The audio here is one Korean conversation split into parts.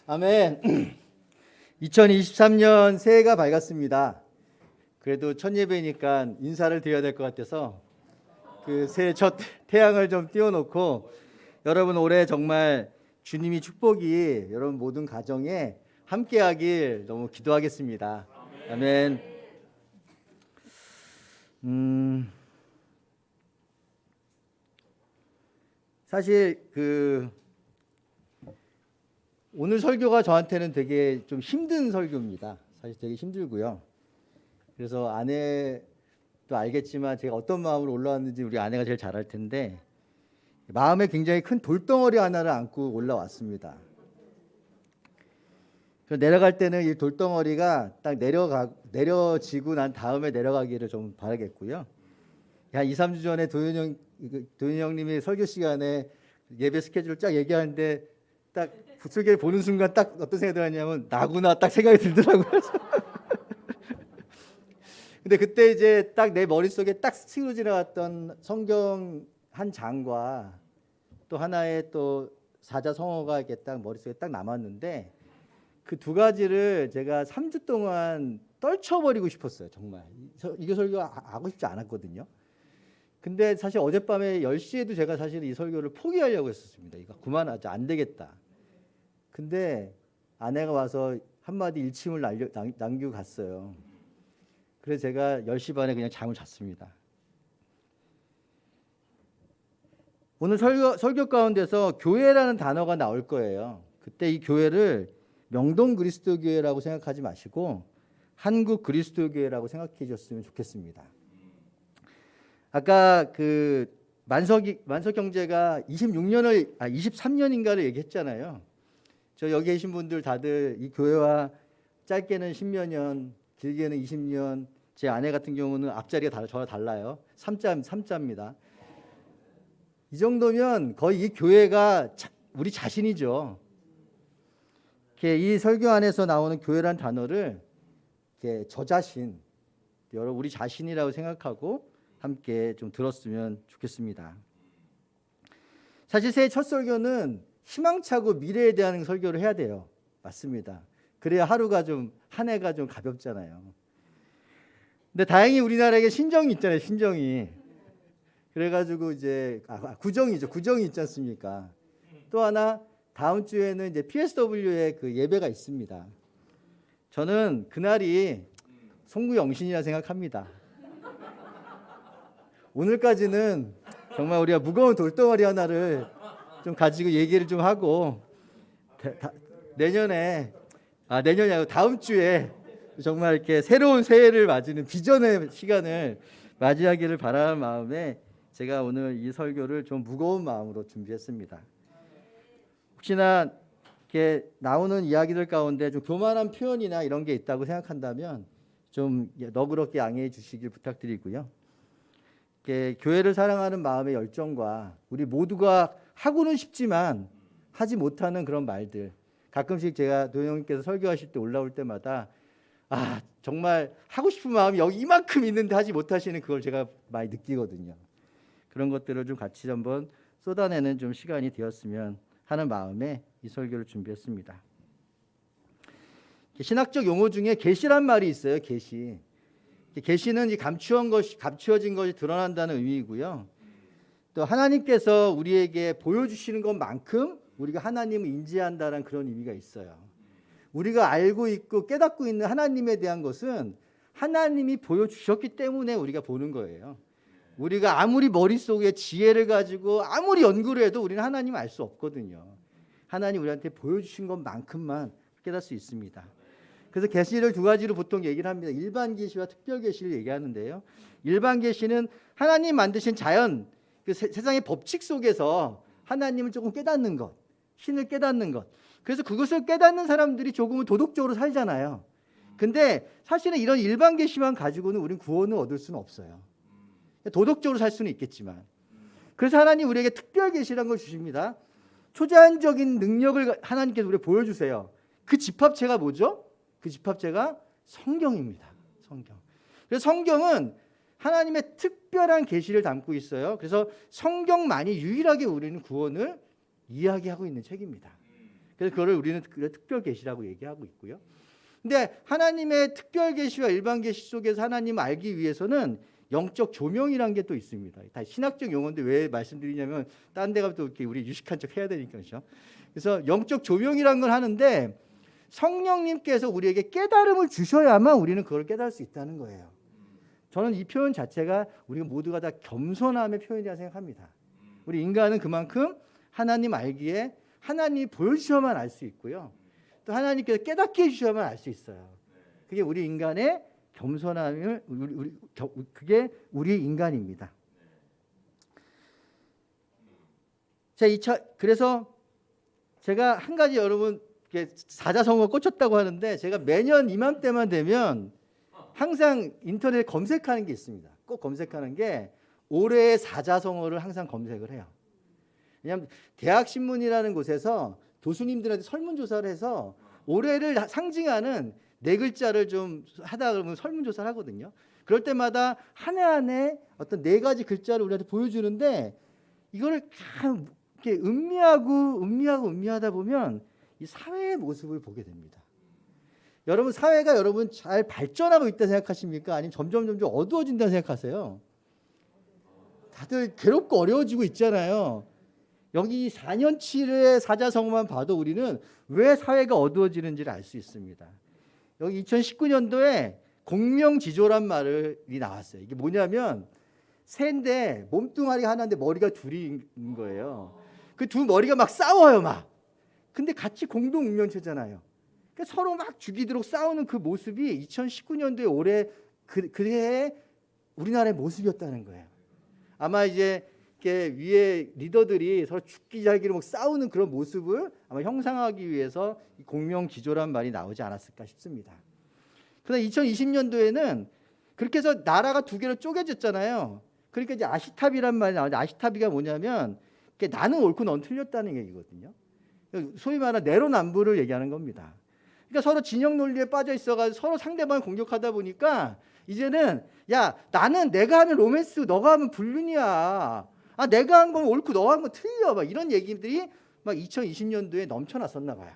아멘. 2023년 새해가 밝았습니다. 그래도 첫 예배니까 인사를 드려야 될 것 같아서 그 새해 첫 태양을 좀 띄워놓고, 여러분 올해 정말 주님이 축복이 여러분 모든 가정에 함께하길 너무 기도하겠습니다. 아멘. 사실 오늘 설교가 저한테는 되게 좀 힘든 설교입니다. 사실 되게 힘들고요. 그래서 아내도 알겠지만 제가 어떤 마음으로 올라왔는지 우리 아내가 제일 잘 알 텐데, 마음에 굉장히 큰 돌덩어리 하나를 안고 올라왔습니다. 내려갈 때는 이 돌덩어리가 딱 내려지고 난 다음에 내려가기를 좀 바라겠고요. 한 2, 3주 전에 도윤이 형님이 설교 시간에 예배 스케줄을 쫙 얘기하는데 딱 부슬개를 보는 순간 딱 어떤 생각이 들었냐면 나구나 딱 생각이 들더라고요. 근데 그때 이제 딱 내 머릿속에 딱 스치고 지나갔던 성경 한 장과 또 하나의 또 사자성어가 이렇게 딱 머릿속에 딱 남았는데, 그 두 가지를 제가 3주 동안 떨쳐버리고 싶었어요. 정말 이게 설교 하고 싶지 않았거든요. 근데 사실 어젯밤에 10시에도 제가 사실 이 설교를 포기하려고 했었습니다. 이거 그만하자, 안 되겠다. 근데 아내가 와서 한마디 일침을 남기고 갔어요. 그래서 제가 10시 반에 그냥 잠을 잤습니다. 오늘 설교 가운데서 교회라는 단어가 나올 거예요. 그때 이 교회를 명동 그리스도교회라고 생각하지 마시고 한국 그리스도교회라고 생각해 주셨으면 좋겠습니다. 아까 만석 형제가 23년인가를 얘기했잖아요. 저 여기 계신 분들 다들 이 교회와 짧게는 10여 년, 길게는 20년, 제 아내 같은 경우는 앞자리가 저와 달라요. 3자입니다. 이 정도면 거의 이 교회가 우리 자신이죠. 이 설교 안에서 나오는 교회란 단어를 저 자신, 여러분 우리 자신이라고 생각하고 함께 좀 들었으면 좋겠습니다. 사실 새해 첫 설교는 희망차고 미래에 대한 설교를 해야 돼요. 맞습니다. 그래야 한 해가 좀 가볍잖아요. 근데 다행히 우리나라에 신정이 있잖아요. 신정이. 그래가지고 이제 구정이죠. 구정이 있지 않습니까? 또 하나 다음 주에는 이제 PSW의 그 예배가 있습니다. 저는 그날이 송구영신이라 생각합니다. 오늘까지는 정말 우리가 무거운 돌덩어리 하나를 좀 가지고 얘기를 좀 하고, 내년이 아니고 다음 주에 정말 이렇게 새로운 새해를 맞이는 비전의 시간을 맞이하기를 바라는 마음에 제가 오늘 이 설교를 좀 무거운 마음으로 준비했습니다. 혹시나 이렇게 나오는 이야기들 가운데 좀 교만한 표현이나 이런 게 있다고 생각한다면 좀 너그럽게 양해해 주시길 부탁드리고요. 교회를 사랑하는 마음의 열정과 우리 모두가 하고는 싶지만 하지 못하는 그런 말들, 가끔씩 제가 도영님께서 설교하실 때 올라올 때마다 정말 하고 싶은 마음이 여기 이만큼 있는데 하지 못하시는 그걸 제가 많이 느끼거든요. 그런 것들을 좀 같이 한번 쏟아내는 좀 시간이 되었으면 하는 마음에 이 설교를 준비했습니다. 신학적 용어 중에 계시란 말이 있어요. 계시. 계시는 감추어진 것이 드러난다는 의미이고요. 또 하나님께서 우리에게 보여주시는 것만큼 우리가 하나님을 인지한다는 그런 의미가 있어요. 우리가 알고 있고 깨닫고 있는 하나님에 대한 것은 하나님이 보여주셨기 때문에 우리가 보는 거예요. 우리가 아무리 머릿속에 지혜를 가지고 아무리 연구를 해도 우리는 하나님을 알 수 없거든요. 하나님 우리한테 보여주신 것만큼만 깨달을 수 있습니다. 그래서 계시를 두 가지로 보통 얘기를 합니다. 일반 계시와 특별 계시를 얘기하는데요. 일반 계시는 하나님 만드신 자연, 세상의 법칙 속에서 하나님을 조금 깨닫는 것, 신을 깨닫는 것. 그래서 그것을 깨닫는 사람들이 조금은 도덕적으로 살잖아요. 근데 사실은 이런 일반 계시만 가지고는 우리는 구원을 얻을 수는 없어요. 도덕적으로 살 수는 있겠지만. 그래서 하나님 우리에게 특별 계시라는 걸 주십니다. 초자연적인 능력을 하나님께서 우리에게 보여주세요. 그 집합체가 뭐죠? 그 집합체가 성경입니다. 성경. 그래서 성경은 하나님의 특별한 계시를 담고 있어요. 그래서 성경만이 유일하게 우리는 구원을 이야기하고 있는 책입니다. 그래서 그거를 우리는 특별 계시라고 얘기하고 있고요. 근데 하나님의 특별 계시와 일반 계시 속에서 하나님 알기 위해서는 영적 조명이라는 게 또 있습니다. 다 신학적 용어인데 왜 말씀드리냐면 딴 데 가면 또 이렇게 우리 유식한 척 해야 되니까요. 그래서 영적 조명이라는 걸 하는데 성령님께서 우리에게 깨달음을 주셔야만 우리는 그걸 깨달을 수 있다는 거예요. 저는 이 표현 자체가 우리가 모두가 다 겸손함의 표현이라고 생각합니다. 우리 인간은 그만큼 하나님 알기에 하나님이 보여주셔야만 알 수 있고요. 또 하나님께서 깨닫게 해주셔야만 알 수 있어요. 그게 우리 인간의 겸손함을 그게 우리 인간입니다. 그래서 제가 한 가지 여러분 사자성어가 꽂혔다고 하는데 제가 매년 이맘때만 되면 항상 인터넷에 검색하는 게 있습니다. 꼭 검색하는 게 올해의 사자성어를 항상 검색을 해요. 왜냐하면 대학신문이라는 곳에서 교수님들한테 설문조사를 해서 올해를 상징하는 네 글자를 좀 하다 보면 설문조사를 하거든요. 그럴 때마다 한 해 한 해 어떤 네 가지 글자를 우리한테 보여주는데 이거를 이렇게 음미하다 보면 이 사회의 모습을 보게 됩니다. 여러분 사회가 여러분 잘 발전하고 있다 생각하십니까? 아니면 점점 어두워진다 생각하세요? 다들 괴롭고 어려워지고 있잖아요. 여기 4년치의 사자성어만 봐도 우리는 왜 사회가 어두워지는지를 알 수 있습니다. 여기 2019년도에 공명지조란 말이 나왔어요. 이게 뭐냐면 새인데 몸뚱아리 하나인데 머리가 둘인 거예요. 그 두 머리가 막 싸워요 막. 근데 같이 공동 운명체잖아요. 그러니까 서로 막 죽이도록 싸우는 그 모습이 2019년도에 올해 그 해에 우리나라의 모습이었다는 거예요. 아마 이제 이렇게 위에 리더들이 서로 죽기 살기로 막 싸우는 그런 모습을 아마 형상하기 위해서 이 공명지조란 말이 나오지 않았을까 싶습니다. 그래서 2020년도에는 그렇게 해서 나라가 두 개로 쪼개졌잖아요. 그러니까 이제 아시타비란 말이 나오는데 아시타비가 뭐냐면 나는 옳고 넌 틀렸다는 얘기거든요. 소위 말하는 내로남불을 얘기하는 겁니다. 그러니까 서로 진영 논리에 빠져 있어가지고 서로 상대방을 공격하다 보니까 이제는 야 나는 내가 하면 로맨스 너가 하면 불륜이야. 아 내가 한 건 옳고 너가 한 건 틀려. 막 이런 얘기들이 막 2020년도에 넘쳐났었나 봐요.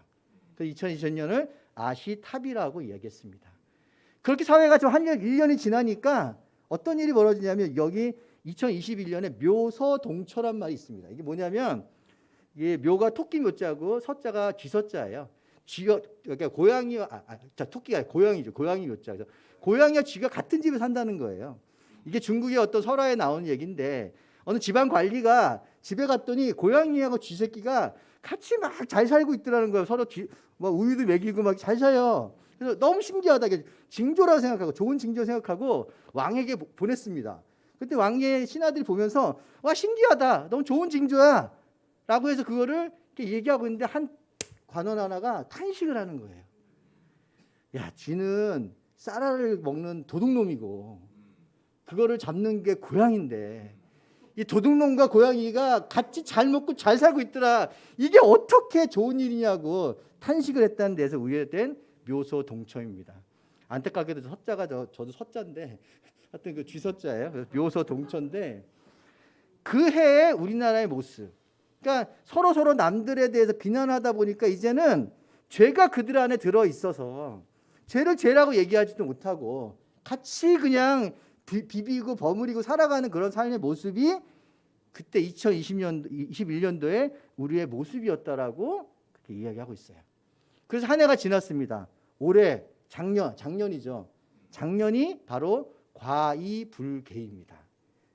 그래서 2020년을 아시타비라고 이야기했습니다. 그렇게 사회가 좀 한 1년이 지나니까 어떤 일이 벌어지냐면 여기 2021년에 묘서동처란 말이 있습니다. 이게 뭐냐면 이게 묘가 토끼 묘자고 서자가 쥐서자예요. 쥐가 그러니까 고양이와 토끼가 고양이죠. 고양이 묘자. 고양이와 쥐가 같은 집에 산다는 거예요. 이게 중국의 어떤 설화에 나오는 얘기인데 어느 지방 관리가 집에 갔더니 고양이하고 쥐 새끼가 같이 막 잘 살고 있더라는 거예요. 서로 막 우유도 먹이고 막 잘 사요. 그래서 너무 신기하다. 징조라고 생각하고 좋은 징조 생각하고 왕에게 보냈습니다. 그때 왕의 신하들이 보면서 와 신기하다. 너무 좋은 징조야. 라고 해서 그거를 이렇게 얘기하고 있는데 한 관원 하나가 탄식을 하는 거예요. 야 쥐는 쌀알을 먹는 도둑놈이고 그거를 잡는 게 고양인데 이 도둑놈과 고양이가 같이 잘 먹고 잘 살고 있더라. 이게 어떻게 좋은 일이냐고 탄식을 했다는 데서 우연된 묘소동처입니다. 안타깝게도 서자가 저도 서자인데 하여튼 그 쥐서자예요. 묘소동처인데 그 해에 우리나라의 모습. 그러니까 서로 남들에 대해서 비난하다 보니까 이제는 죄가 그들 안에 들어 있어서 죄를 죄라고 얘기하지도 못하고 같이 그냥 비비고 버무리고 살아가는 그런 삶의 모습이 그때 2021년도에 우리의 모습이었다라고 그렇게 이야기하고 있어요. 그래서 한 해가 지났습니다. 올해 작년이죠. 작년이 바로 과이불개입니다.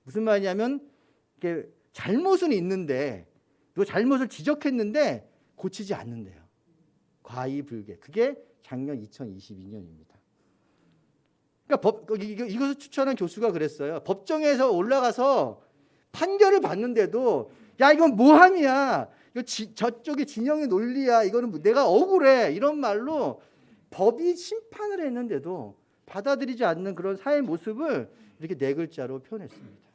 무슨 말이냐면 이게 잘못은 있는데 또 잘못을 지적했는데 고치지 않는데요. 과이불개. 그게 작년 2022년입니다. 그러니까 이것을 추천한 교수가 그랬어요. 법정에서 올라가서 판결을 받는데도 야 이건 모함이야. 이거 저쪽의 진영의 논리야. 이거는 내가 억울해. 이런 말로 법이 심판을 했는데도 받아들이지 않는 그런 사회 모습을 이렇게 네 글자로 표현했습니다.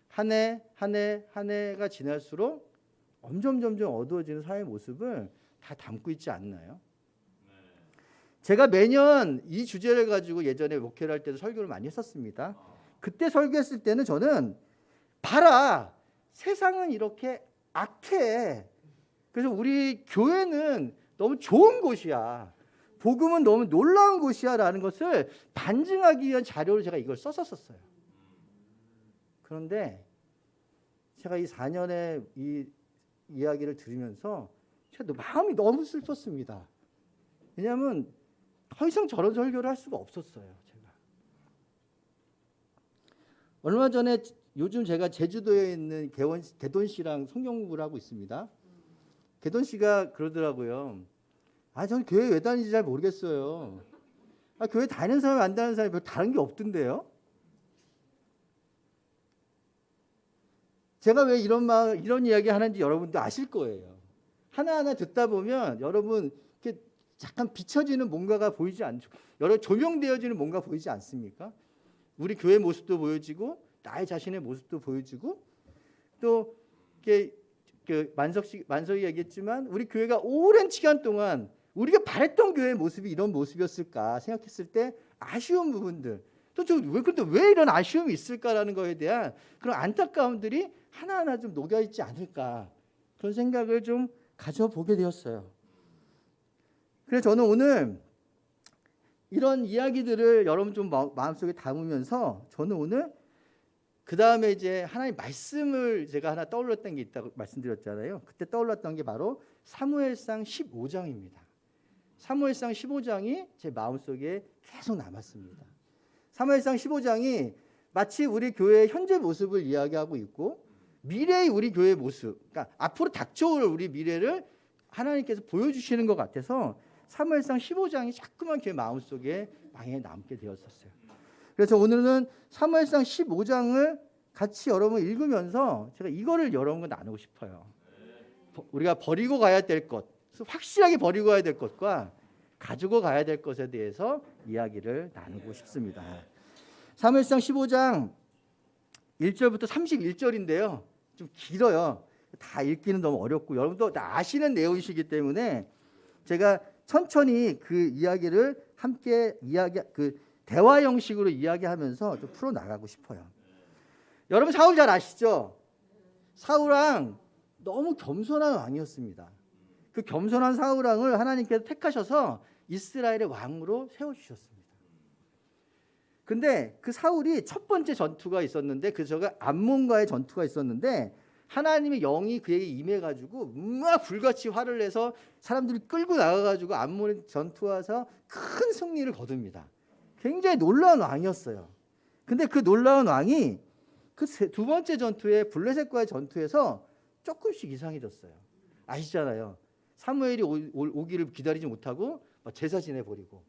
한 해가 지날수록 점점 어두워지는 사회 모습을 다 담고 있지 않나요? 제가 매년 이 주제를 가지고 예전에 목회를 할 때도 설교를 많이 했었습니다. 그때 설교했을 때는 저는 봐라 세상은 이렇게 악해. 그래서 우리 교회는 너무 좋은 곳이야. 복음은 너무 놀라운 곳이야라는 것을 반증하기 위한 자료로 제가 이걸 썼었어요. 그런데 제가 이 4년의 이 이야기를 들으면서 제가 마음이 너무 슬펐습니다. 왜냐하면 더 이상 저런 설교를 할 수가 없었어요. 제가 얼마 전에 요즘 제가 제주도에 있는 개돈 씨랑 성경 공부를 하고 있습니다. 개돈 씨가 그러더라고요. 저는 교회 왜 다니는지 잘 모르겠어요. 교회 다니는 사람 안 다니는 사람이 별 다른 게 없던데요. 제가 왜 이런 이야기 하는지 여러분도 아실 거예요. 하나하나 듣다 보면 여러분 이렇게 잠깐 비춰지는 뭔가가 보이지 않죠. 여러 조명되어지는 뭔가 보이지 않습니까? 우리 교회 모습도 보여지고 나의 자신의 모습도 보여지고 또 이렇게 만석이 얘기했지만 우리 교회가 오랜 시간 동안 우리가 바랬던 교회의 모습이 이런 모습이었을까 생각했을 때 아쉬운 부분들 근데 왜 이런 아쉬움이 있을까라는 거에 대한 그런 안타까움들이 하나하나 좀 녹여있지 않을까 그런 생각을 좀 가져보게 되었어요. 그래서 저는 오늘 이런 이야기들을 여러분 좀 마음속에 담으면서 저는 오늘 그 다음에 이제 하나님 말씀을 제가 하나 떠올렸던 게 있다고 말씀드렸잖아요. 그때 떠올랐던 게 바로 사무엘상 15장입니다. 사무엘상 15장이 제 마음속에 계속 남았습니다. 사무엘상 15장이 마치 우리 교회의 현재 모습을 이야기하고 있고 미래의 우리 교회의 모습, 그러니까 앞으로 닥쳐올 우리 미래를 하나님께서 보여주시는 것 같아서 사무엘상 15장이 자꾸만 제 마음속에 많이 남게 되었었어요. 그래서 오늘은 사무엘상 15장을 같이 여러분 읽으면서 제가 이거를 여러분과 나누고 싶어요. 우리가 버리고 가야 될 것, 확실하게 버리고 가야 될 것과 가지고 가야 될 것에 대해서 이야기를 나누고 싶습니다. 사무엘상 15장 1절부터 31절인데요. 좀 길어요. 다 읽기는 너무 어렵고 여러분도 다 아시는 내용이시기 때문에 제가 천천히 그 이야기를 함께 대화 형식으로 이야기하면서 좀 풀어나가고 싶어요. 여러분 사울 잘 아시죠? 사울왕 너무 겸손한 왕이었습니다. 그 겸손한 사울왕을 하나님께서 택하셔서 이스라엘의 왕으로 세워주셨습니다. 근데 그 사울이 첫 번째 전투가 있었는데 그저가 암몬과의 전투가 있었는데 하나님의 영이 그에게 임해가지고 막 불같이 화를 내서 사람들이 끌고 나가가지고 암몬의 전투와서 큰 승리를 거둡니다. 굉장히 놀라운 왕이었어요. 근데 그 놀라운 왕이 그 두 번째 전투에 블레셋과의 전투에서 조금씩 이상해졌어요. 아시잖아요. 사무엘이 오기를 기다리지 못하고 제사 지내버리고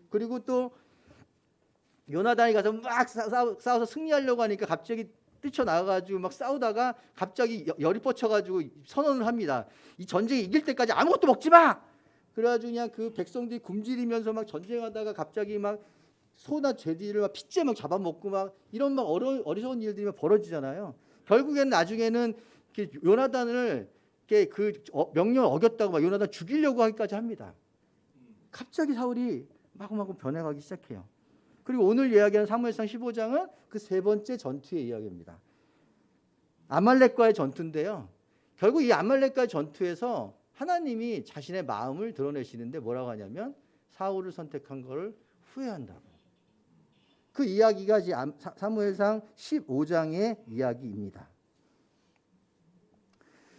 그리고 또 요나단이 가서 막 싸워서 승리하려고 하니까 갑자기 뛰쳐나가가지고 막 싸우다가 갑자기 열이 뻗쳐가지고 선언을 합니다. 이 전쟁에 이길 때까지 아무것도 먹지 마. 그래가지고 그냥 그 백성들이 굶주리면서 막 전쟁하다가 갑자기 막 소나 돼지를 막 핏째 막 잡아먹고 막 이런 막 어리석은 일들이 막 벌어지잖아요. 결국에는 나중에는 요나단을 그 명령을 어겼다고 막 요나단 죽이려고 하기까지 합니다. 갑자기 사울이 마구마구 변해가기 시작해요. 그리고 오늘 이야기하는 사무엘상 15장은 그 세 번째 전투의 이야기입니다. 아말렉과의 전투인데요. 결국 이 아말렉과의 전투에서 하나님이 자신의 마음을 드러내시는데 뭐라고 하냐면 사울을 선택한 것을 후회한다고. 그 이야기가 사무엘상 15장의 이야기입니다.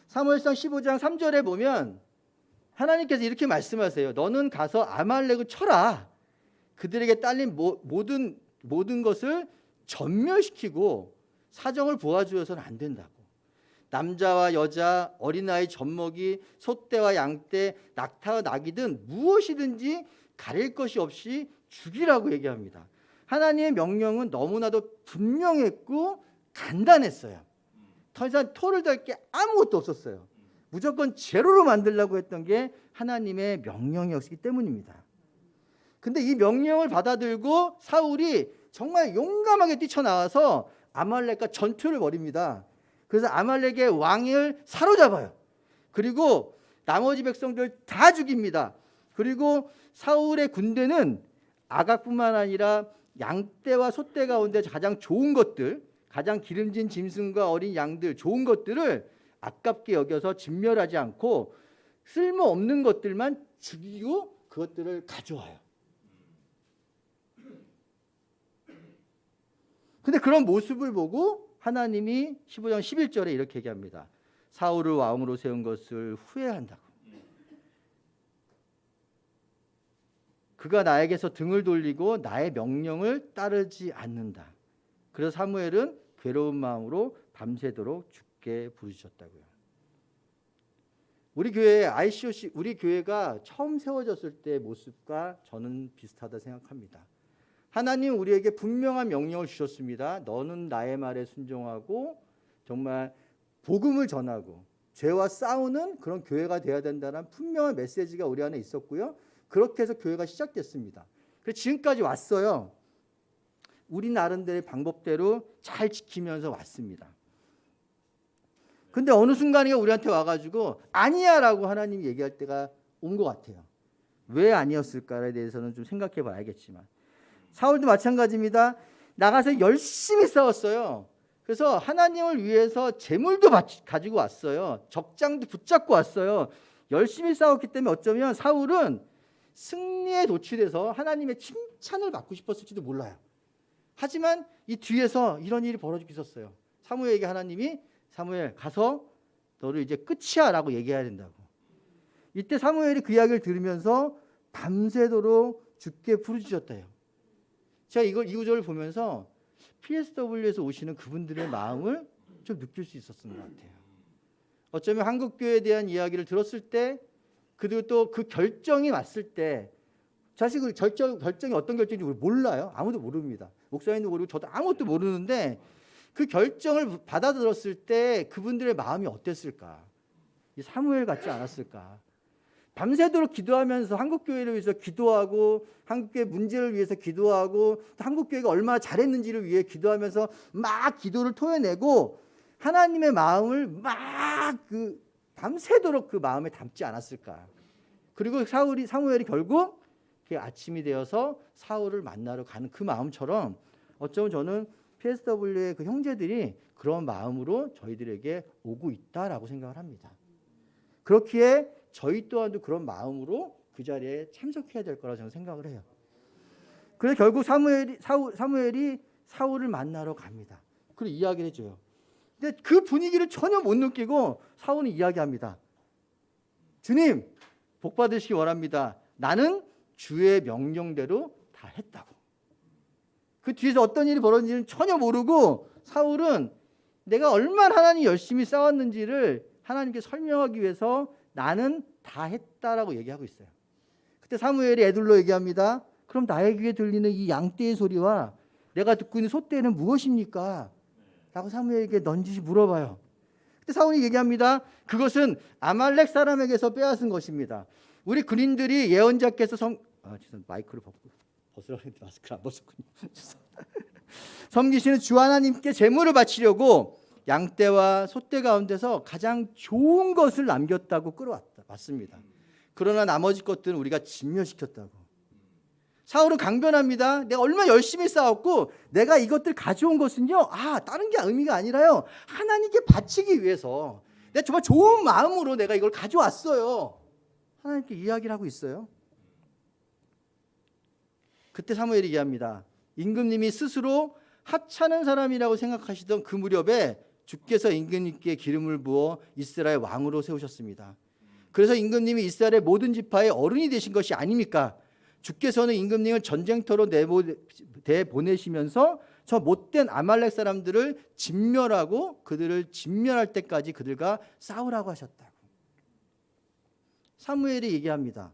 사무엘상 15장 3절에 보면 하나님께서 이렇게 말씀하세요. 너는 가서 아말렉을 쳐라. 그들에게 딸린 모든 것을 전멸시키고 사정을 보아주어서는 안 된다고. 남자와 여자, 어린아이 젖먹이, 소떼와 양떼, 낙타와 낙이든 무엇이든지 가릴 것이 없이 죽이라고 얘기합니다. 하나님의 명령은 너무나도 분명했고 간단했어요. 더 이상 토를 달 게 아무것도 없었어요. 무조건 제로로 만들려고 했던 게 하나님의 명령이었기 때문입니다. 근데 이 명령을 받아들고 사울이 정말 용감하게 뛰쳐나와서 아말렉과 전투를 벌입니다. 그래서 아말렉의 왕을 사로잡아요. 그리고 나머지 백성들 다 죽입니다. 그리고 사울의 군대는 아각뿐만 아니라 양떼와 소떼 가운데 가장 좋은 것들, 가장 기름진 짐승과 어린 양들, 좋은 것들을 아깝게 여겨서 진멸하지 않고 쓸모없는 것들만 죽이고 그것들을 가져와요. 근데 그런 모습을 보고 하나님이 15장 11절에 이렇게 얘기합니다. 사울을 왕으로 세운 것을 후회한다고. 그가 나에게서 등을 돌리고 나의 명령을 따르지 않는다. 그래서 사무엘은 괴로운 마음으로 밤새도록 죽게 부르셨다고요. 우리 교회 ICOC, 우리 교회가 처음 세워졌을 때 모습과 저는 비슷하다 생각합니다. 하나님 우리에게 분명한 명령을 주셨습니다. 너는 나의 말에 순종하고 정말 복음을 전하고 죄와 싸우는 그런 교회가 되어야 된다는 분명한 메시지가 우리 안에 있었고요. 그렇게 해서 교회가 시작됐습니다. 그래서 지금까지 왔어요. 우리 나름대로의 방법대로 잘 지키면서 왔습니다. 근데 어느 순간에 우리한테 와가지고 아니야 라고 하나님이 얘기할 때가 온 것 같아요. 왜 아니었을까에 대해서는 좀 생각해 봐야겠지만 사울도 마찬가지입니다. 나가서 열심히 싸웠어요. 그래서 하나님을 위해서 재물도 가지고 왔어요. 적장도 붙잡고 왔어요. 열심히 싸웠기 때문에 어쩌면 사울은 승리에 도취돼서 하나님의 칭찬을 받고 싶었을지도 몰라요. 하지만 이 뒤에서 이런 일이 벌어지고 있었어요. 사무엘에게 하나님이 사무엘 가서 너를 이제 끝이야 라고 얘기해야 된다고. 이때 사무엘이 그 이야기를 들으면서 밤새도록 죽게 부르짖었대요. 제가 이 구절을 보면서 PSW에서 오시는 그분들의 마음을 좀 느낄 수 있었던 것 같아요. 어쩌면 한국교회에 대한 이야기를 들었을 때 그리고 또 그 결정이 왔을 때 사실 그 결정이 어떤 결정인지 우리 몰라요. 아무도 모릅니다. 목사님도 모르고 저도 아무것도 모르는데 그 결정을 받아들었을 때 그분들의 마음이 어땠을까? 사무엘 같지 않았을까? 밤새도록 기도하면서 한국교회를 위해서 기도하고 한국교회 문제를 위해서 기도하고 한국교회가 얼마나 잘했는지를 위해 기도하면서 막 기도를 토해내고 하나님의 마음을 막 밤새도록 그 마음에 담지 않았을까? 그리고 사무엘이 결국 아침이 되어서 사울을 만나러 가는 그 마음처럼 어쩌면 저는 PSW의 그 형제들이 그런 마음으로 저희들에게 오고 있다라고 생각을 합니다. 그렇기에 저희 또한도 그런 마음으로 그 자리에 참석해야 될 거라고 저는 생각을 해요. 그래서 결국 사무엘이 사울을 만나러 갑니다. 그리고 이야기를 해줘요. 근데 그 분위기를 전혀 못 느끼고 사울은 이야기합니다. 주님, 복 받으시기 원합니다. 나는 주의 명령대로 다 했다고. 그 뒤에서 어떤 일이 벌어진지는 전혀 모르고 사울은 내가 얼마나 하나님 열심히 싸웠는지를 하나님께 설명하기 위해서 나는 다 했다라고 얘기하고 있어요. 그때 사무엘이 애들로 얘기합니다. 그럼 나의 귀에 들리는 이 양떼의 소리와 내가 듣고 있는 소떼는 무엇입니까? 라고 사무엘에게 넌지시 물어봐요. 그때 사울이 얘기합니다. 그것은 아말렉 사람에게서 빼앗은 것입니다. 우리 군인들이 예언자께서 마이크를 벗으라고 했는데 마스크를 안 벗었군요. 섬기시는 주 하나님께 제물을 바치려고 양떼와 소떼 가운데서 가장 좋은 것을 남겼다고 끌어왔다. 맞습니다. 그러나 나머지 것들은 우리가 진멸시켰다고. 사울은 강변합니다. 내가 얼마나 열심히 싸웠고 내가 이것들 가져온 것은요. 다른 게 의미가 아니라요. 하나님께 바치기 위해서 내가 정말 좋은 마음으로 내가 이걸 가져왔어요. 하나님께 이야기를 하고 있어요. 그때 사무엘이 얘기합니다. 임금님이 스스로 하찮은 사람이라고 생각하시던 그 무렵에 주께서 임금님께 기름을 부어 이스라엘 왕으로 세우셨습니다. 그래서 임금님이 이스라엘의 모든 지파의 어른이 되신 것이 아닙니까? 주께서는 임금님을 전쟁터로 내보내시면서 저 못된 아말렉 사람들을 진멸하고 그들을 진멸할 때까지 그들과 싸우라고 하셨다고. 사무엘이 얘기합니다.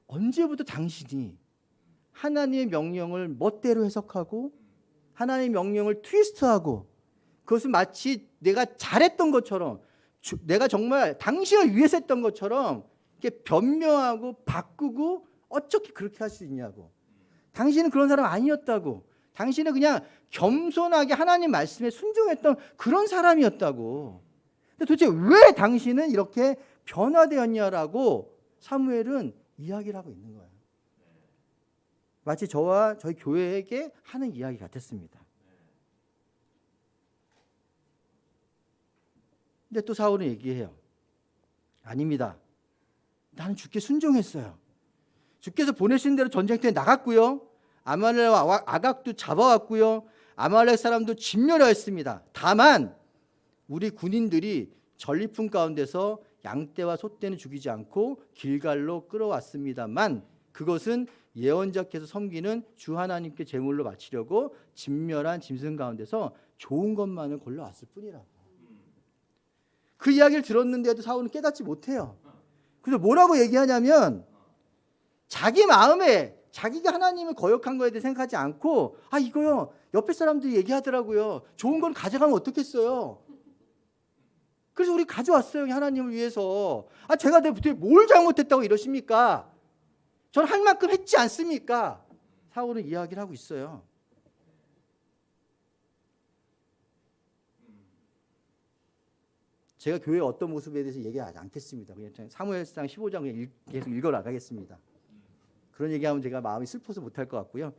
언제부터 당신이 하나님의 명령을 멋대로 해석하고 하나님의 명령을 트위스트하고 그것은 마치 내가 잘했던 것처럼 내가 정말 당신을 위해서 했던 것처럼 이렇게 변명하고 바꾸고 어떻게 그렇게 할 수 있냐고. 당신은 그런 사람 아니었다고. 당신은 그냥 겸손하게 하나님 말씀에 순종했던 그런 사람이었다고. 근데 도대체 왜 당신은 이렇게 변화되었냐라고 사무엘은 이야기를 하고 있는 거예요. 마치 저와 저희 교회에게 하는 이야기 같았습니다. 근데 또 사울은 얘기해요. 아닙니다. 나는 주께 순종했어요. 주께서 보내신 대로 전쟁터에 나갔고요. 아말렉과 아각도 잡아왔고요. 아말렉 사람도 진멸하였습니다. 다만 우리 군인들이 전리품 가운데서 양떼와 소떼는 죽이지 않고 길갈로 끌어왔습니다만 그것은 예언자께서 섬기는 주 하나님께 제물로 바치려고 진멸한 짐승 가운데서 좋은 것만을 골라왔을 뿐이라고. 그 이야기를 들었는데도 사울은 깨닫지 못해요. 그래서 뭐라고 얘기하냐면 자기 마음에 자기가 하나님을 거역한 거에 대해 생각하지 않고 이거요 옆에 사람들이 얘기하더라고요. 좋은 건 가져가면 어떻겠어요. 그래서 우리 가져왔어요. 하나님을 위해서. 제가 내가 뭘 잘못했다고 이러십니까? 저는 할 만큼 했지 않습니까? 사울은 이야기를 하고 있어요. 제가 교회의 어떤 모습에 대해서 얘기하지 않겠습니다. 그냥 사무엘상 15장 그냥 계속 읽어 나가겠습니다. 그런 얘기하면 제가 마음이 슬퍼서 못할 것 같고요.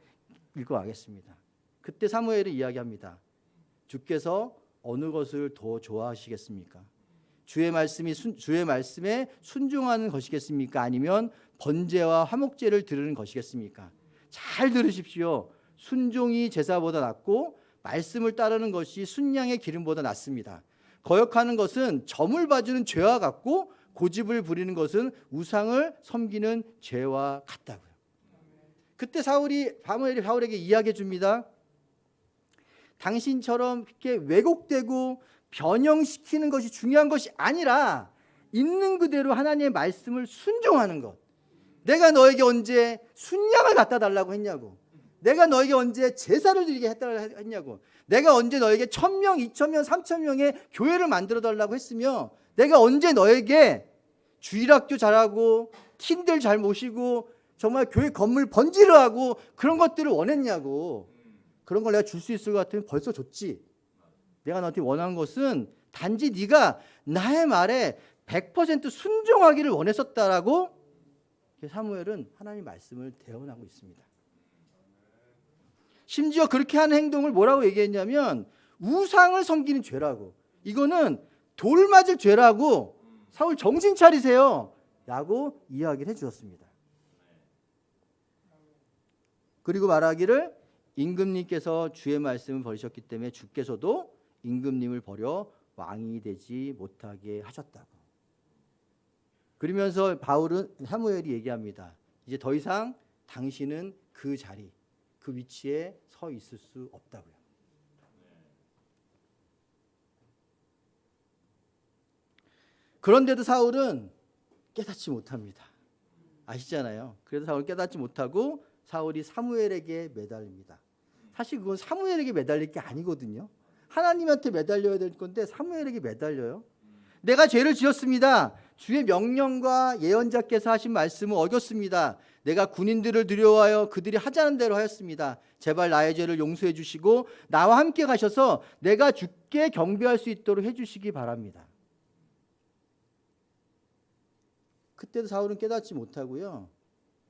읽어 가겠습니다. 그때 사무엘이 이야기합니다. 주께서 어느 것을 더 좋아하시겠습니까? 주의 말씀에 순종하는 것이겠습니까? 아니면 번제와 화목제를 드리는 것이겠습니까? 잘 들으십시오. 순종이 제사보다 낫고 말씀을 따르는 것이 순양의 기름보다 낫습니다. 거역하는 것은 점을 봐주는 죄와 같고 고집을 부리는 것은 우상을 섬기는 죄와 같다고요. 그때 사무엘이 바울에게 이야기해 줍니다. 당신처럼 이렇게 왜곡되고 변형시키는 것이 중요한 것이 아니라 있는 그대로 하나님의 말씀을 순종하는 것. 내가 너에게 언제 순양을 갖다 달라고 했냐고. 내가 너에게 언제 제사를 드리게 했다고 했냐고. 내가 언제 너에게 1,000명, 2,000명, 3,000명의 교회를 만들어 달라고 했으며 내가 언제 너에게 주일학교 잘하고 팀들 잘 모시고 정말 교회 건물 번지르 하고 그런 것들을 원했냐고. 그런 걸 내가 줄 수 있을 것 같으면 벌써 줬지. 내가 너한테 원한 것은 단지 네가 나의 말에 100% 순종하기를 원했었다라고 사무엘은 하나님의 말씀을 대언하고 있습니다. 심지어 그렇게 하는 행동을 뭐라고 얘기했냐면 우상을 섬기는 죄라고. 이거는 돌 맞을 죄라고. 사울 정신 차리세요 라고 이야기를 해주었습니다. 그리고 말하기를 임금님께서 주의 말씀을 버리셨기 때문에 주께서도 임금님을 버려 왕이 되지 못하게 하셨다고. 그러면서 사무엘이 얘기합니다. 이제 더 이상 당신은 그 자리, 그 위치에 서 있을 수 없다고요. 그런데도 사울은 깨닫지 못합니다. 아시잖아요. 그래서 사울은 깨닫지 못하고 사울이 사무엘에게 매달립니다. 사실 그건 사무엘에게 매달릴 게 아니거든요. 하나님한테 매달려야 될 건데 사무엘에게 매달려요. 내가 죄를 지었습니다. 주의 명령과 예언자께서 하신 말씀을 어겼습니다. 내가 군인들을 두려워하여 그들이 하자는 대로 하였습니다. 제발 나의 죄를 용서해 주시고 나와 함께 가셔서 내가 주께 경배할 수 있도록 해주시기 바랍니다. 그때도 사울은 깨닫지 못하고요.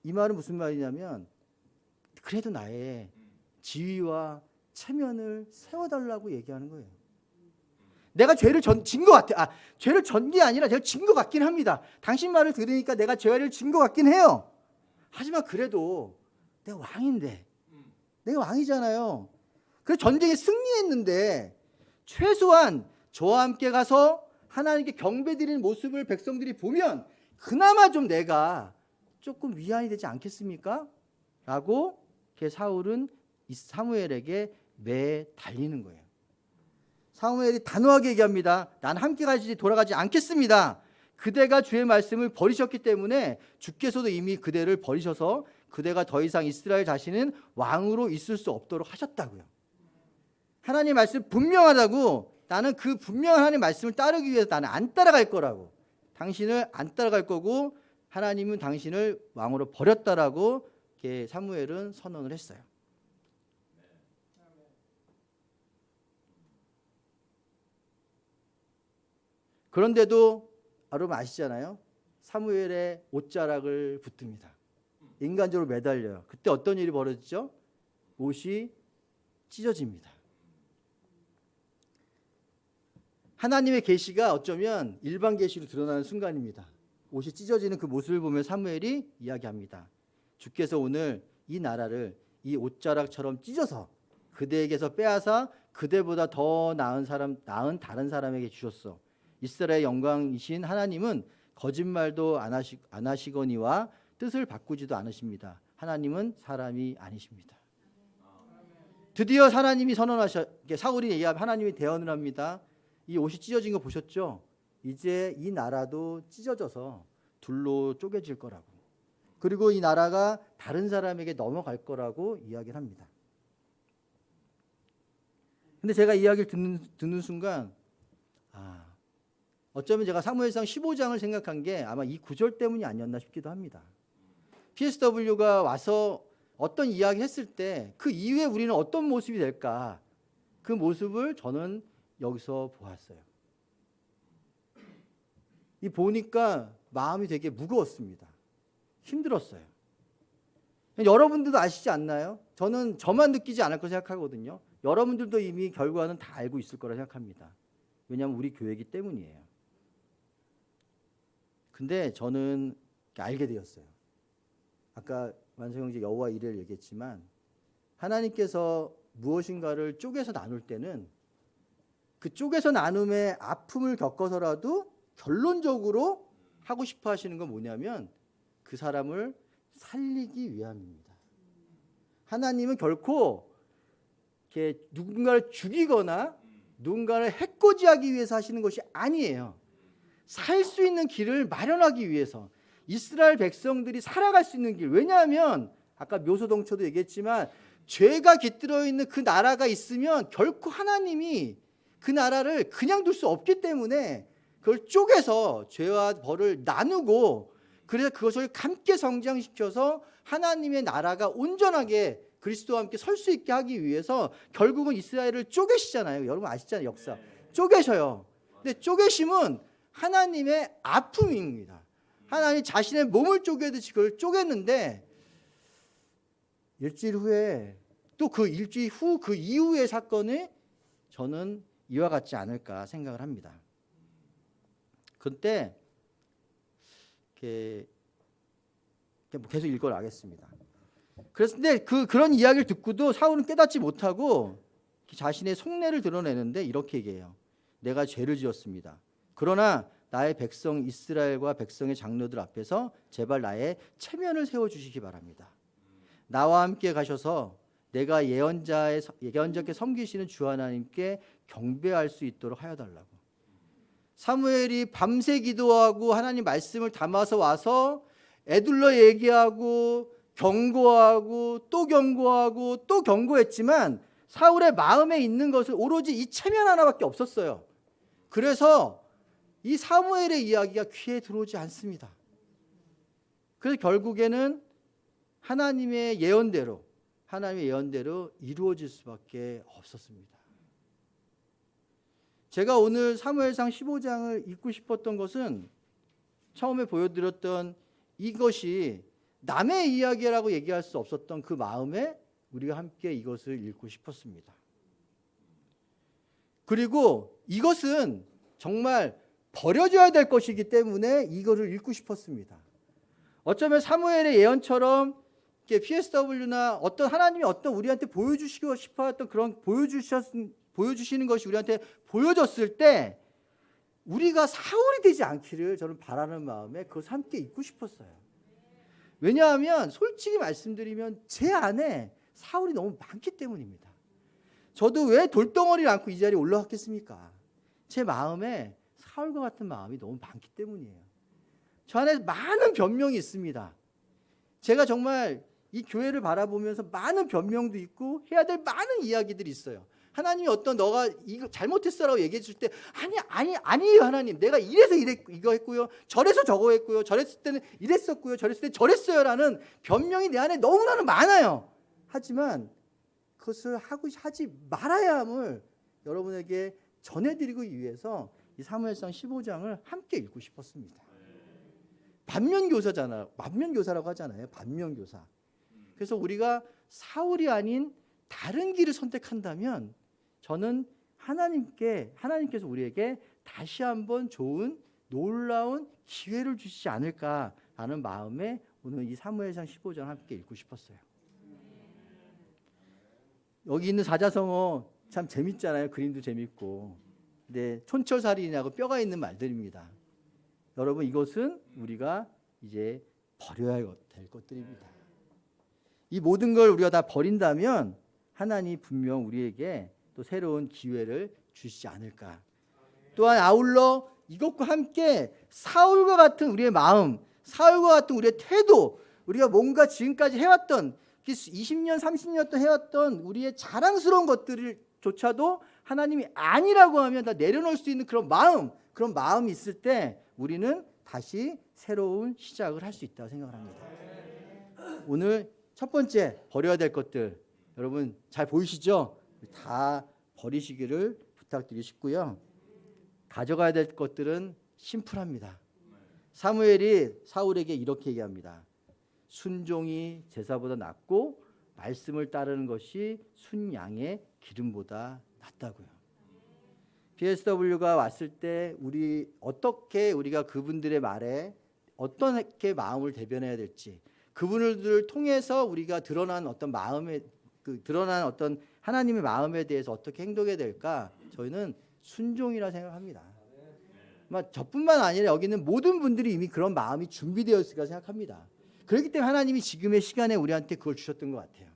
이 말은 무슨 말이냐면 그래도 나의 지위와 체면을 세워달라고 얘기하는 거예요. 내가 죄를 진 것 같아. 죄를 전 게 아니라 제가 진 것 같긴 합니다. 당신 말을 들으니까 내가 죄를 진 것 같긴 해요. 하지만 그래도 내가 왕인데, 내가 왕이잖아요. 그래서 전쟁에 승리했는데 최소한 저와 함께 가서 하나님께 경배드리는 모습을 백성들이 보면 그나마 좀 내가 조금 위안이 되지 않겠습니까? 라고 사울은 이 사무엘에게 매달리는 거예요. 사무엘이 단호하게 얘기합니다. 난 함께 돌아가지 않겠습니다. 그대가 주의 말씀을 버리셨기 때문에 주께서도 이미 그대를 버리셔서 그대가 더 이상 이스라엘 자신은 왕으로 있을 수 없도록 하셨다고요. 하나님 말씀 분명하다고. 나는 그 분명한 하나님 말씀을 따르기 위해서 나는 안 따라갈 거라고. 당신을 안 따라갈 거고 하나님은 당신을 왕으로 버렸다라고 사무엘은 선언을 했어요. 그런데도 여러분 아시잖아요. 사무엘의 옷자락을 붙듭니다. 인간적으로 매달려요. 그때 어떤 일이 벌어지죠? 옷이 찢어집니다. 하나님의 계시가 어쩌면 일반 계시로 드러나는 순간입니다. 옷이 찢어지는 그 모습을 보며 사무엘이 이야기합니다. 주께서 오늘 이 나라를 이 옷자락처럼 찢어서 그대에게서 빼앗아 그대보다 더 나은 다른 사람에게 주셨어. 이스라엘의 영광이신 하나님은 거짓말도 안 하시거니와 뜻을 바꾸지도 않으십니다. 하나님은 사람이 아니십니다. 드디어 하나님이 사울이 얘기하면 하나님이 대언을 합니다. 이 옷이 찢어진 거 보셨죠? 이제 이 나라도 찢어져서 둘로 쪼개질 거라고. 그리고 이 나라가 다른 사람에게 넘어갈 거라고 이야기를 합니다. 근데 제가 이야기를 듣는 순간 어쩌면 제가 사무엘상 15장을 생각한 게 아마 이 구절 때문이 아니었나 싶기도 합니다. PSW가 와서 어떤 이야기를 했을 때 그 이후에 우리는 어떤 모습이 될까? 그 모습을 저는 여기서 보았어요. 이 보니까 마음이 되게 무거웠습니다. 힘들었어요. 여러분들도 아시지 않나요? 저는 저만 느끼지 않을 거 생각하거든요. 여러분들도 이미 결과는 다 알고 있을 거라 생각합니다. 왜냐하면 우리 교회이기 때문이에요. 근데 저는 알게 되었어요. 아까 완성형제 여호와 이레를 얘기했지만 하나님께서 무엇인가를 쪼개서 나눌 때는 그 쪼개서 나눔의 아픔을 겪어서라도 결론적으로 하고 싶어 하시는 건 뭐냐면 그 사람을 살리기 위함입니다. 하나님은 결코 이렇게 누군가를 죽이거나 누군가를 해코지하기 위해서 하시는 것이 아니에요. 살 수 있는 길을 마련하기 위해서 이스라엘 백성들이 살아갈 수 있는 길. 왜냐하면 아까 묘소동초도 얘기했지만 죄가 깃들어 있는 그 나라가 있으면 결코 하나님이 그 나라를 그냥 둘 수 없기 때문에 그걸 쪼개서 죄와 벌을 나누고 그래서 그것을 함께 성장시켜서 하나님의 나라가 온전하게 그리스도와 함께 설 수 있게 하기 위해서 결국은 이스라엘을 쪼개시잖아요. 여러분 아시잖아요. 역사. 쪼개셔요. 근데 쪼개심은 하나님의 아픔입니다. 하나님이 자신의 몸을 쪼개듯이 그걸 쪼갰는데 일주일 후에 또 그 일주일 후 그 이후의 사건이 저는 이와 같지 않을까 생각을 합니다. 그때 계속 읽어나가겠습니다. 그런데 그런 이야기를 듣고도 사울은 깨닫지 못하고 자신의 속내를 드러내는데 이렇게 얘기해요. 내가 죄를 지었습니다. 그러나 나의 백성 이스라엘과 백성의 장로들 앞에서 제발 나의 체면을 세워주시기 바랍니다. 나와 함께 가셔서 내가 예언자께 섬기시는 주 하나님께 경배할 수 있도록 하여달라고. 사무엘이 밤새 기도하고 하나님 말씀을 담아서 와서 애둘러 얘기하고 경고하고 또 경고하고 또 경고했지만 사울의 마음에 있는 것은 오로지 이 체면 하나밖에 없었어요. 그래서 이 사무엘의 이야기가 귀에 들어오지 않습니다. 그래서 결국에는 하나님의 예언대로 이루어질 수밖에 없었습니다. 제가 오늘 사무엘상 15장을 읽고 싶었던 것은 처음에 보여드렸던 이것이 남의 이야기라고 얘기할 수 없었던 그 마음에 우리가 함께 이것을 읽고 싶었습니다. 그리고 이것은 정말 버려져야 될 것이기 때문에 이거를 읽고 싶었습니다. 어쩌면 사무엘의 예언처럼 PSW나 어떤 하나님이 어떤 우리한테 보여주시고 싶어했던 그런 보여주시는 것이 우리한테 보여졌을 때 우리가 사울이 되지 않기를 저는 바라는 마음에 그것을 함께 읽고 싶었어요. 왜냐하면 솔직히 말씀드리면 제 안에 사울이 너무 많기 때문입니다. 저도 왜 돌덩어리를 안고 이 자리에 올라왔겠습니까? 제 마음에 사울과 같은 마음이 너무 많기 때문이에요. 저 안에 많은 변명이 있습니다. 제가 정말 이 교회를 바라보면서 많은 변명도 있고 해야 될 많은 이야기들이 있어요. 하나님이 너가 이거 잘못했어라고 얘기해 줄 때 아니에요 하나님. 내가 이래서 이거 했고요. 저래서 저거 했고요. 저랬을 때는 이랬었고요. 저랬을 때 저랬어요라는 변명이 내 안에 너무나는 많아요. 하지만 그것을 하지 말아야 함을 여러분에게 전해드리기 위해서 이 사무엘상 15장을 함께 읽고 싶었습니다. 반면교사라고 하잖아요. 반면교사. 그래서 우리가 사울이 아닌 다른 길을 선택한다면 저는 하나님께서 우리에게 다시 한번 좋은 놀라운 기회를 주시지 않을까라는 마음에 오늘 이 사무엘상 15장 함께 읽고 싶었어요. 여기 있는 사자성어 참 재밌잖아요. 그림도 재밌고. 근데 촌철살인하고 뼈가 있는 말들입니다. 여러분, 이것은 우리가 이제 버려야 될 것들입니다. 이 모든 걸 우리가 다 버린다면 하나님 분명 우리에게 또 새로운 기회를 주시지 않을까. 또한 아울러 이것과 함께 사울과 같은 우리의 마음, 사울과 같은 우리의 태도, 우리가 뭔가 지금까지 해왔던 20년, 30년 동안 해왔던 우리의 자랑스러운 것들조차도 하나님이 아니라고 하면 다 내려놓을 수 있는 그런 마음이 있을 때 우리는 다시 새로운 시작을 할 수 있다고 생각을 합니다. 오늘 첫 번째 버려야 될 것들, 여러분 잘 보이시죠? 다 버리시기를 부탁드리고 싶고요. 가져가야 될 것들은 심플합니다. 사무엘이 사울에게 이렇게 얘기합니다. 순종이 제사보다 낫고 말씀을 따르는 것이 순양의 기름보다 낫다고요. BSW가 왔을 때 어떻게 우리가 그분들의 말에 어떻게 마음을 대변해야 될지, 그분들을 통해서 우리가 드러난 어떤 어떤 하나님의 마음에 대해서 어떻게 행동해야 될까? 저희는 순종이라 생각합니다. 저뿐만 아니라 여기 있는 모든 분들이 이미 그런 마음이 준비되어 있을까 생각합니다. 그렇기 때문에 하나님이 지금의 시간에 우리한테 그걸 주셨던 것 같아요.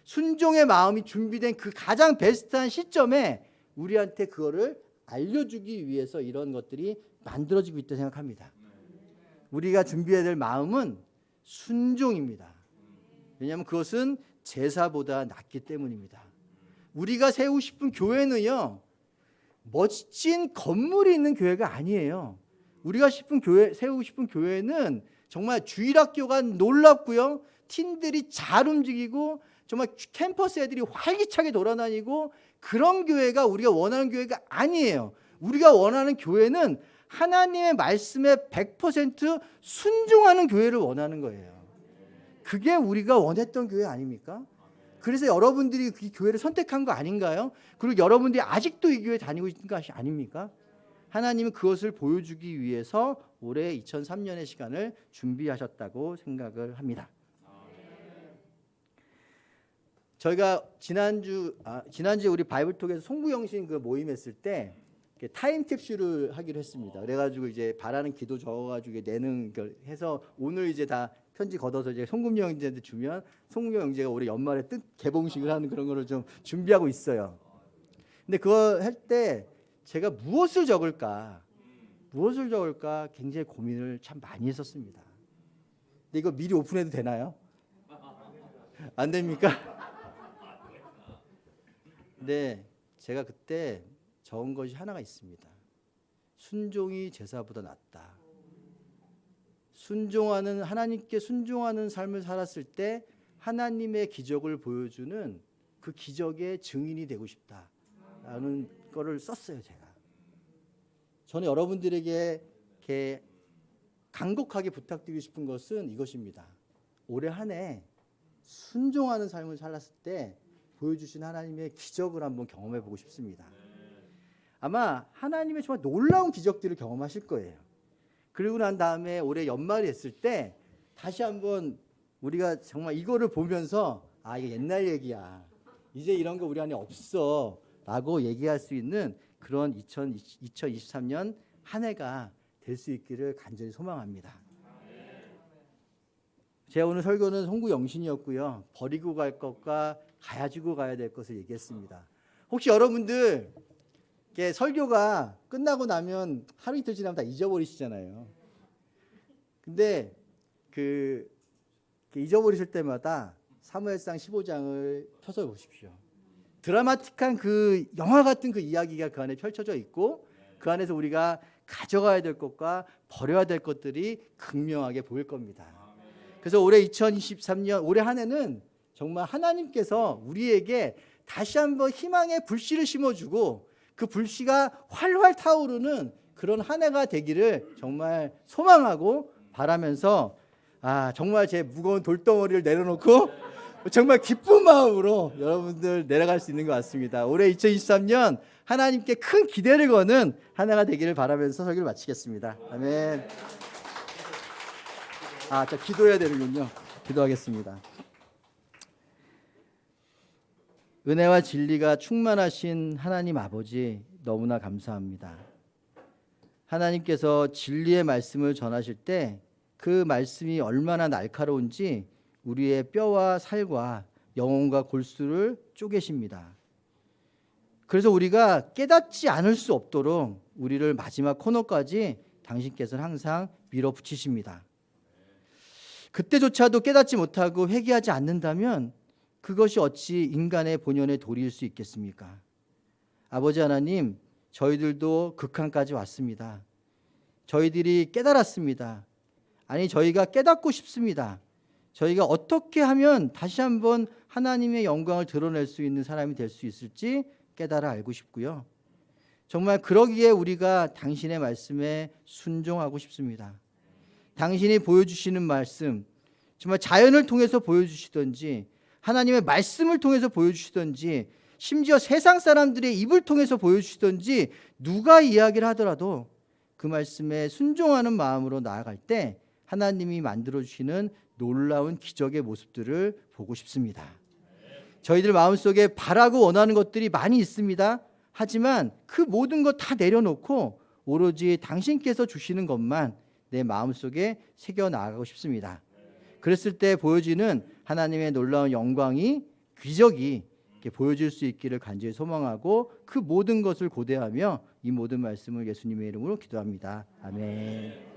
순종의 마음이 준비된 그 가장 베스트한 시점에 우리한테 그거를 알려주기 위해서 이런 것들이 만들어지고 있다고 생각합니다. 우리가 준비해야 될 마음은 순종입니다. 왜냐하면 그것은 제사보다 낫기 때문입니다. 우리가 세우고 싶은 교회는요, 멋진 건물이 있는 교회가 아니에요. 우리가 세우고 싶은 교회는 정말 주일학교가 놀랍고요, 팀들이 잘 움직이고 정말 캠퍼스 애들이 활기차게 돌아다니고 그런 교회가 우리가 원하는 교회가 아니에요. 우리가 원하는 교회는 하나님의 말씀에 100% 순종하는 교회를 원하는 거예요. 그게 우리가 원했던 교회 아닙니까? 그래서 여러분들이 이 교회를 선택한 거 아닌가요? 그리고 여러분들이 아직도 이 교회 다니고 있는 것이 아닙니까? 하나님은 그것을 보여주기 위해서 올해 2003년의 시간을 준비하셨다고 생각을 합니다. 저희가 지난주에 우리 바이블톡에서 송구영신 그 모임했을 때 타임캡슐을 하기로 했습니다. 그래가지고 이제 바라는 기도 적어가지고 내는 걸 해서 오늘 이제 다 편지 걷어서 이제 송금영 형제한테 주면 송금영 형제가 올해 연말에 뜻 개봉식을 하는 그런 거를 좀 준비하고 있어요. 근데 그거 할 때 제가 무엇을 적을까 굉장히 고민을 참 많이 했었습니다. 근데 이거 미리 오픈해도 되나요? 안 됩니까? 근데 제가 그때 적은 것이 하나가 있습니다. 순종이 제사보다 낫다. 하나님께 순종하는 삶을 살았을 때 하나님의 기적을 보여주는 그 기적의 증인이 되고 싶다라는 거를 썼어요. 저는 여러분들에게 이렇게 간곡하게 부탁드리고 싶은 것은 이것입니다. 올해 한 해 순종하는 삶을 살았을 때 보여주신 하나님의 기적을 한번 경험해 보고 싶습니다. 아마 하나님의 정말 놀라운 기적들을 경험하실 거예요. 그리고 난 다음에 올해 연말이 됐을 때 다시 한번 우리가 정말 이거를 보면서 이게 옛날 얘기야, 이제 이런 거 우리 안에 없어 라고 얘기할 수 있는 그런 2023년 한 해가 될 수 있기를 간절히 소망합니다. 제가 오늘 설교는 송구영신이었고요. 버리고 갈 것과 가지고 가야 될 것을 얘기했습니다. 혹시 여러분들 설교가 끝나고 나면 하루 이틀 지나면 다 잊어버리시잖아요. 근데 잊어버리실 때마다 사무엘상 15장을 펴서 보십시오. 드라마틱한 그 영화 같은 그 이야기가 그 안에 펼쳐져 있고 그 안에서 우리가 가져가야 될 것과 버려야 될 것들이 극명하게 보일 겁니다. 그래서 올해 2023년 올해 한 해는 정말 하나님께서 우리에게 다시 한번 희망의 불씨를 심어주고 그 불씨가 활활 타오르는 그런 한 해가 되기를 정말 소망하고 바라면서 정말 제 무거운 돌덩어리를 내려놓고 정말 기쁜 마음으로 여러분들 내려갈 수 있는 것 같습니다. 올해 2023년 하나님께 큰 기대를 거는 하나가 되기를 바라면서 설교를 마치겠습니다. 아멘. 저 기도해야 되는군요. 기도하겠습니다. 은혜와 진리가 충만하신 하나님 아버지, 너무나 감사합니다. 하나님께서 진리의 말씀을 전하실 때 그 말씀이 얼마나 날카로운지 우리의 뼈와 살과 영혼과 골수를 쪼개십니다. 그래서 우리가 깨닫지 않을 수 없도록 우리를 마지막 코너까지 당신께서는 항상 밀어붙이십니다. 그때조차도 깨닫지 못하고 회개하지 않는다면 그것이 어찌 인간의 본연의 도리일 수 있겠습니까? 아버지 하나님, 저희들도 극한까지 왔습니다. 저희들이 깨달았습니다. 아니, 저희가 깨닫고 싶습니다. 저희가 어떻게 하면 다시 한번 하나님의 영광을 드러낼 수 있는 사람이 될 수 있을지 깨달아 알고 싶고요. 정말 그러기에 우리가 당신의 말씀에 순종하고 싶습니다. 당신이 보여주시는 말씀, 정말 자연을 통해서 보여주시든지 하나님의 말씀을 통해서 보여주시든지 심지어 세상 사람들의 입을 통해서 보여주시든지 누가 이야기를 하더라도 그 말씀에 순종하는 마음으로 나아갈 때 하나님이 만들어주시는 놀라운 기적의 모습들을 보고 싶습니다. 저희들 마음속에 바라고 원하는 것들이 많이 있습니다. 하지만 그 모든 것 다 내려놓고 오로지 당신께서 주시는 것만 내 마음속에 새겨나가고 싶습니다. 그랬을 때 보여지는 하나님의 놀라운 영광이, 기적이 이렇게 보여질 수 있기를 간절히 소망하고 그 모든 것을 고대하며 이 모든 말씀을 예수님의 이름으로 기도합니다. 아멘.